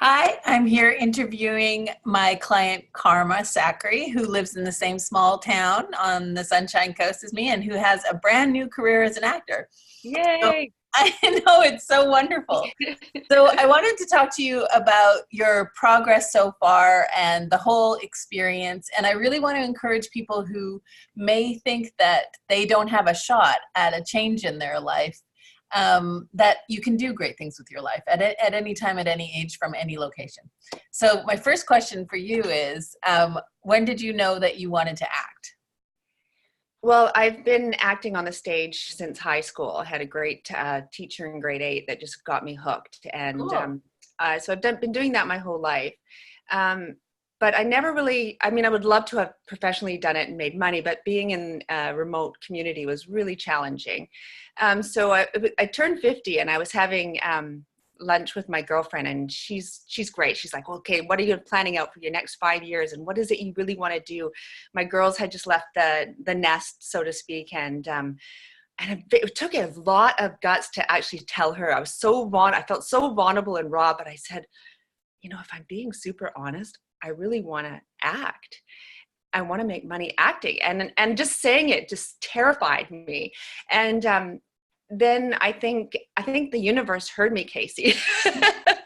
Hi, I'm here interviewing my client Carma Sacree, who lives in the same small town on the Sunshine Coast as me and who has a brand new career as an actor. So Yay! I know it's so wonderful. So I wanted to talk to you about your progress so far and the whole experience. And I really want to encourage people who may think that they don't have a shot at a change in their life, that you can do great things with your life at any time, at any age, from any location. So my first question for you is, when did you know that you wanted to act? Well, I've been acting on the stage since high school. I had a great teacher in grade 8 that just got me hooked. And Cool. so been doing that my whole life. Um, but I never really, I mean, I would love to have professionally done it and made money, but being in a remote community was really challenging. So I turned 50 and I was having lunch with my girlfriend, and she's great. She's like, well, okay, what are you planning out for your next 5 years? And what is it you really want to do? My girls had just left the nest, so to speak. And it took a lot of guts to actually tell her. I felt so vulnerable and raw, but I said, if I'm being super honest, I really want to act. I want to make money acting. And just saying it just terrified me. And then I think the universe heard me, Casey.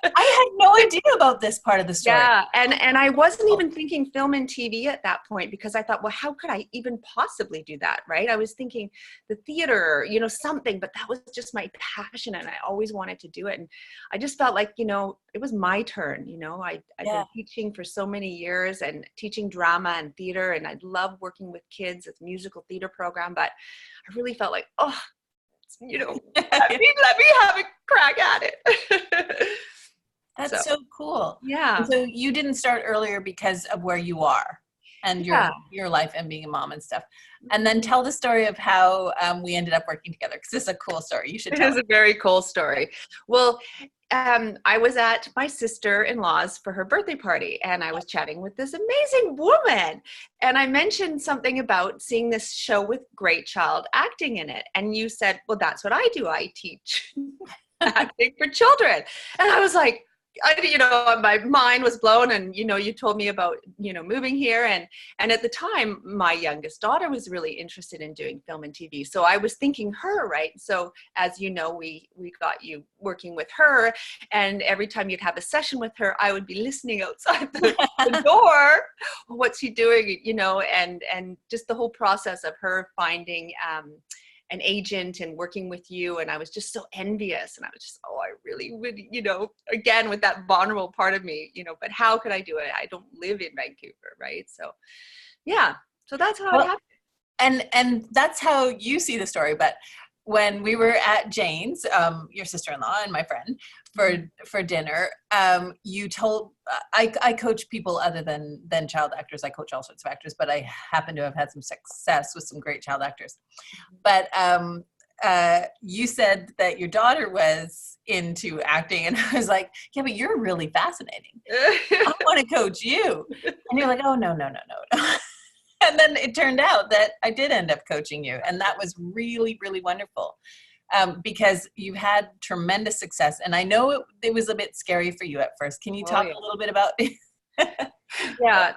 I had no idea about this part of the story. Yeah, and I wasn't even thinking film and TV at that point, because I thought, well, how could I even possibly do that, right? I was thinking the theater, something, but that was just my passion, and I always wanted to do it. And I just felt like, it was my turn. I've been teaching for so many years and teaching drama and theater, and I love working with kids. It's a musical theater program, but I really felt like, let me have a crack at it. That's so cool. Yeah. And so you didn't start earlier because of where you are and your life and being a mom and stuff. And then tell the story of how we ended up working together, because this is a cool story. You should tell It is a very cool story. Well, I was at my sister-in-law's for her birthday party, and I was chatting with this amazing woman. And I mentioned something about seeing this show with great child acting in it. And you said, well, that's what I do. I teach acting for children. And I was like, my mind was blown. And, you told me about, moving here. And at the time, my youngest daughter was really interested in doing film and TV. So I was thinking her, right? So as you know, we got you working with her. And every time you'd have a session with her, I would be listening outside the door. What's she doing? And just the whole process of her finding an agent and working with you. And I was just so envious. And I was just, I really would, again, with that vulnerable part of me, but how could I do it? I don't live in Vancouver, right? So, yeah. So that's how it happened. And that's how you see the story. But when we were at Jane's, your sister-in-law and my friend, for dinner, you told, I coach people other than child actors. I coach all sorts of actors, but I happen to have had some success with some great child actors. But you said that your daughter was into acting, and I was like, yeah, but you're really fascinating. I want to coach you. And you're like, oh, no. And then it turned out that I did end up coaching you. And that was really, really wonderful, because you had tremendous success. And I know it was a bit scary for you at first. Can you talk a little bit about it? Yeah.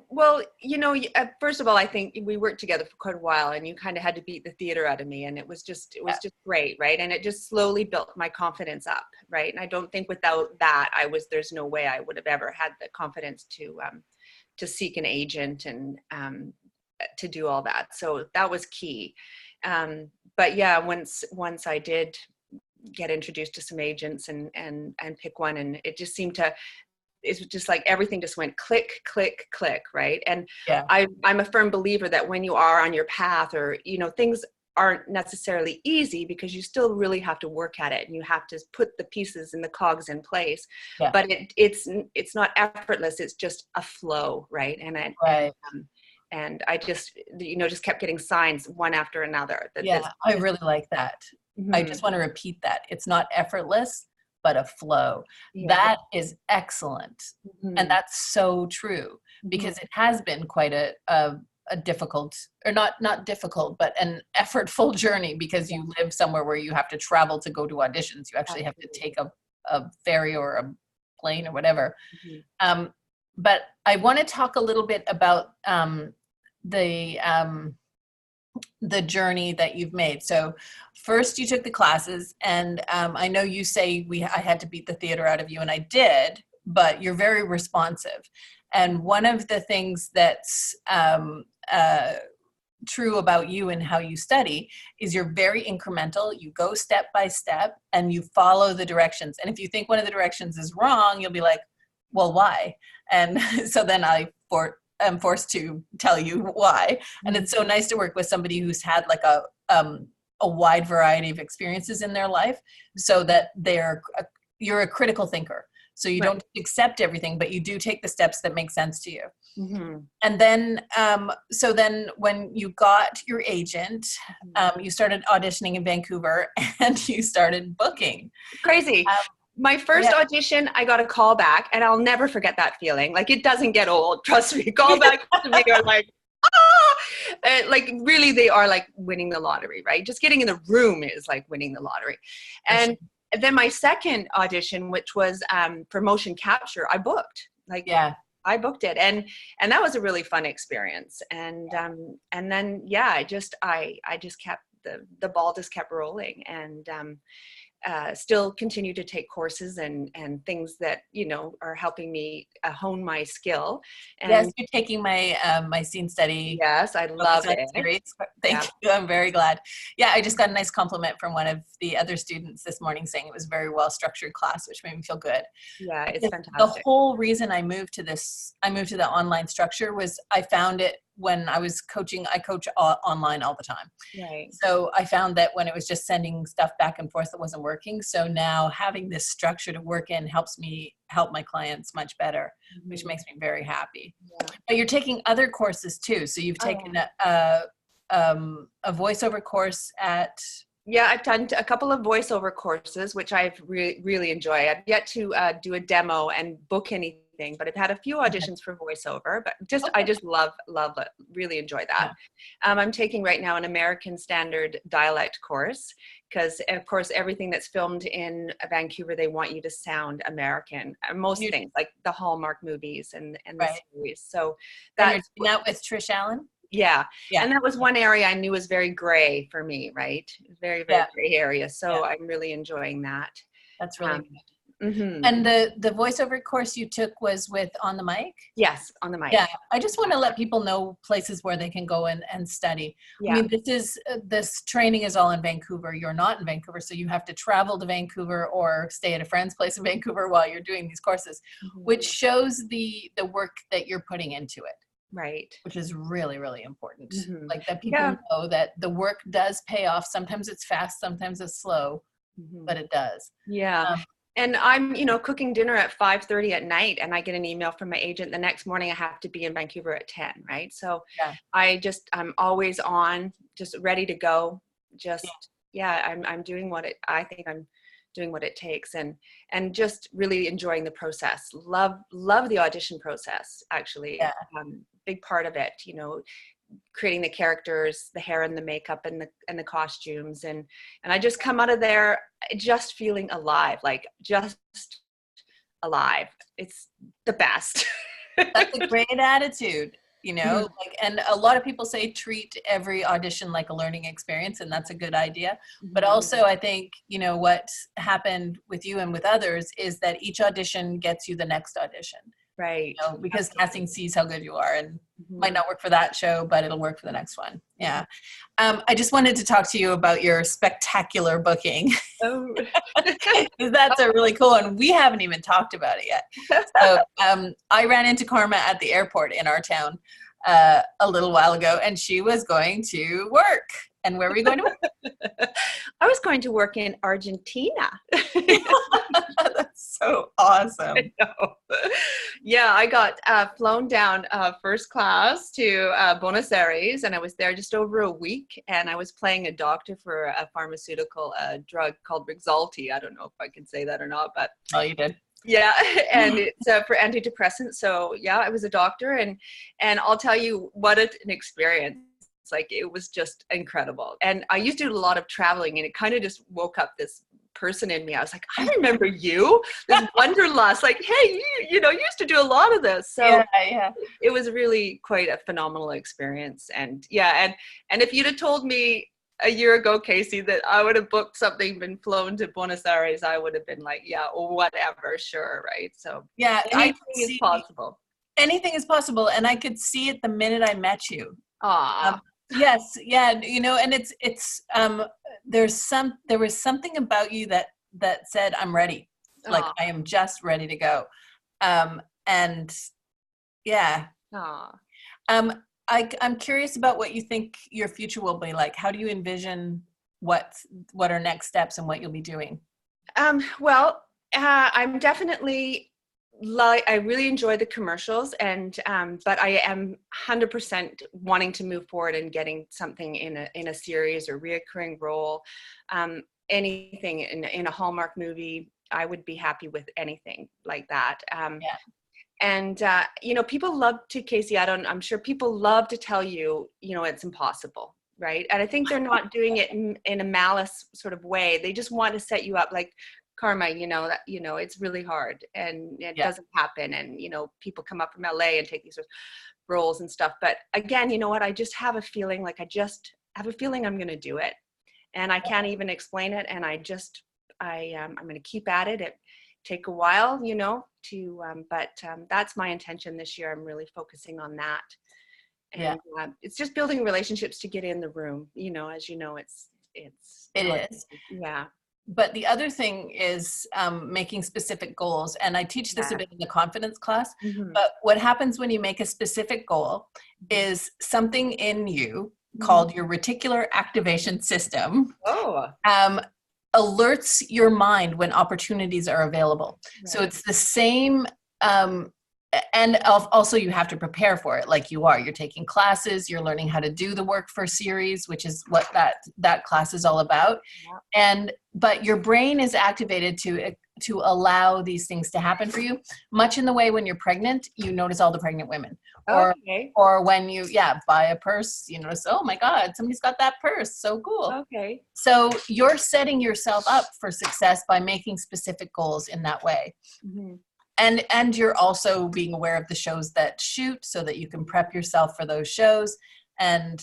Well, first of all, I think we worked together for quite a while, and you kind of had to beat the theater out of me. And it was just great. Right. And it just slowly built my confidence up. Right. And I don't think without that, there's no way I would have ever had the confidence to seek an agent and to do all that. So that was key. But yeah, once I did get introduced to some agents and pick one, and it just seemed to, it's just like everything just went click, click, click, right? And I'm a firm believer that when you are on your path, or, things aren't necessarily easy, because you still really have to work at it, and you have to put the pieces and the cogs in place. Yeah. But it's not effortless. It's just a flow, right? And I just just kept getting signs one after another. I really like that. Mm-hmm. I just want to repeat that. It's not effortless, but a flow. Yeah. That is excellent. Mm-hmm. And that's so true, because it has been quite a difficult, or not difficult, but an effortful journey, because you live somewhere where you have to travel to go to auditions. You actually have to take a ferry or plane or whatever. Mm-hmm. But I want to talk a little bit about the journey that you've made. So first you took the classes, and I know you say I had to beat the theater out of you, and I did, but you're very responsive. And one of the things that's true about you and how you study is you're very incremental. You go step by step and you follow the directions. And if you think one of the directions is wrong, you'll be like, well, why? And so then I'm forced to tell you why. And it's so nice to work with somebody who's had like a wide variety of experiences in their life, so that you're a critical thinker. So you don't accept everything, but you do take the steps that make sense to you. Mm-hmm. And then, so then when you got your agent, you started auditioning in Vancouver and you started booking. Crazy. My first audition, I got a call back, and I'll never forget that feeling. Like, it doesn't get old. Trust me. Call back to me are like, like really, they are like winning the lottery, right? Just getting in the room is like winning the lottery. And then my second audition, which was for motion capture, I booked. I booked it, and that was a really fun experience. And then I just kept the ball just kept rolling, and still continue to take courses and things that, you know, are helping me hone my skill. And yes, you're taking my my scene study. Yes, I love it. Series. Thank you. I'm very glad. Yeah, I just got a nice compliment from one of the other students this morning saying it was a very well structured class, which made me feel good. Yeah, it's fantastic. The whole reason I moved to the online structure was I found it when I was coaching. I coach online all the time. Right. So I found that when it was just sending stuff back and forth, it wasn't working. So now having this structure to work in helps me help my clients much better, which makes me very happy. Yeah. But you're taking other courses too. So you've taken a voiceover course at... Yeah, I've done a couple of voiceover courses, which I've really enjoyed. I've yet to do a demo and book anything, but I've had a few auditions for voiceover, but I just love it, really enjoy that. Yeah. I'm taking right now an American Standard dialect course, because of course everything that's filmed in Vancouver, they want you to sound American. Most things, like the Hallmark movies and the series. So that's that with Trish Allen? Yeah. And that was one area I knew was very gray for me, right? Very gray area. So I'm really enjoying that. That's really good. Mm-hmm. And the voiceover course you took was with On the Mic? Yes, On the Mic. Yeah. I just want to let people know places where they can go and study. Yeah. I mean, this training is all in Vancouver. You're not in Vancouver, so you have to travel to Vancouver or stay at a friend's place in Vancouver while you're doing these courses, which shows the work that you're putting into it. Right. Which is really, really important. Like that people know that the work does pay off. Sometimes it's fast, sometimes it's slow, but it does. Yeah. And I'm, cooking dinner at 5:30 at night, and I get an email from my agent the next morning. I have to be in Vancouver at 10, right? So I'm always on, just ready to go. I'm doing I think I'm doing what it takes, and just really enjoying the process. Love the audition process, actually. Yeah. Big part of it, creating the characters, the hair and the makeup and the costumes, and I just come out of there just feeling alive, like just alive. It's the best. That's a great attitude. And a lot of people say treat every audition like a learning experience, and that's a good idea. But also I think, what happened with you and with others is that each audition gets you the next audition. Right. Because casting sees how good you are, and might not work for that show, but it'll work for the next one. Yeah. I just wanted to talk to you about your spectacular booking. Oh. That's a really cool one. We haven't even talked about it yet. So I ran into Carma at the airport in our town a little while ago, and she was going to work. And where were you going to work? I was going to work in Argentina. That's so awesome. I know. Yeah, I got flown down first class to Buenos Aires, and I was there just over a week, and I was playing a doctor for a pharmaceutical drug called Rexulti. I don't know if I can say that or not, but... Oh, you did? Yeah, and it's for antidepressants. So yeah, I was a doctor, and I'll tell you what an experience. Like, it was just incredible. And I used to do a lot of traveling, and it kind of just woke up this person in me. I was like, I remember you, this wanderlust, like, hey, you know, you used to do a lot of this. So yeah. it was really quite a phenomenal experience. And yeah, and if you'd have told me a year ago, Casey, that I would have booked something, been flown to Buenos Aires, I would have been like, yeah, or whatever, sure, right? So Yeah, anything is possible. Anything is possible, and I could see it the minute I met you. Ah, Yes, yeah, you know, and it's there was something about you that said I'm ready, like I am just ready to go, and yeah. I'm curious about what you think your future will be like. How do you envision what are next steps and what you'll be doing? Well, I'm definitely I really enjoy the commercials, and but I am 100% wanting to move forward and getting something in a series or reoccurring role, anything in a Hallmark movie. I would be happy with anything like that. Yeah. And you know, people love to, Casey, I'm sure people love to tell you, you know, it's impossible, right? And I think they're not doing it in a malice sort of way. They just want to set you up like, Karma, you know, that, you know, it's really hard and it doesn't happen. And, you know, people come up from LA and take these sort of roles and stuff. But again, you know what, I just have a feeling like I'm going to do it, and I can't even explain it. And I'm going to keep at it. It take a while, you know, to, but that's my intention this year. I'm really focusing on that. And it's just building relationships to get in the room, you know, as you know, it is. Yeah. But the other thing is making specific goals. And I teach this a bit in the confidence class. Mm-hmm. But what happens when you make a specific goal is something in you called your reticular activation system alerts your mind when opportunities are available. Right. So it's the same. And also you have to prepare for it like you're taking classes, you're learning how to do the work for series, which is what that class is all about. But your brain is activated to allow these things to happen for you, much in the way when you're pregnant, you notice all the pregnant women. Or when you buy a purse, you notice, oh my God, somebody's got that purse, so cool. Okay. So you're setting yourself up for success by making specific goals in that way. Mm-hmm. And you're also being aware of the shows that shoot so that you can prep yourself for those shows. And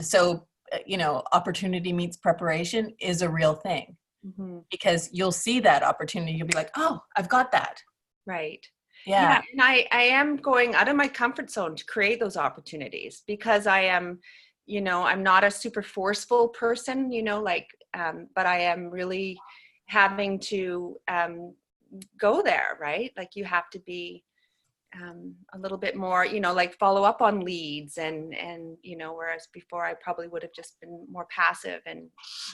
so, you know, opportunity meets preparation is a real thing, because you'll see that opportunity. You'll be like, oh, I've got that. Right. Yeah. And I am going out of my comfort zone to create those opportunities, because I am, you know, I'm not a super forceful person, you know, like, but I am really having to, go there, right? Like you have to be a little bit more, you know, like follow up on leads and you know, whereas before I probably would have just been more passive and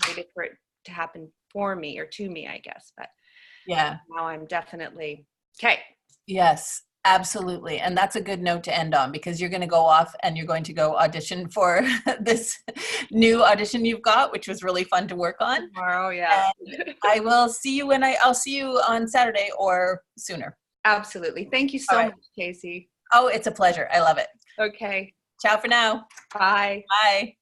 waited for it to happen for me or to me, I guess. But now I'm definitely okay. Yes, absolutely. And that's a good note to end on, because you're going to go off and you're going to go audition for this new audition you've got, which was really fun to work on. Tomorrow, yeah. And I will see you I'll see you on Saturday or sooner. Absolutely. Thank you so much, Casey. Oh, it's a pleasure. I love it. Okay. Ciao for now. Bye. Bye.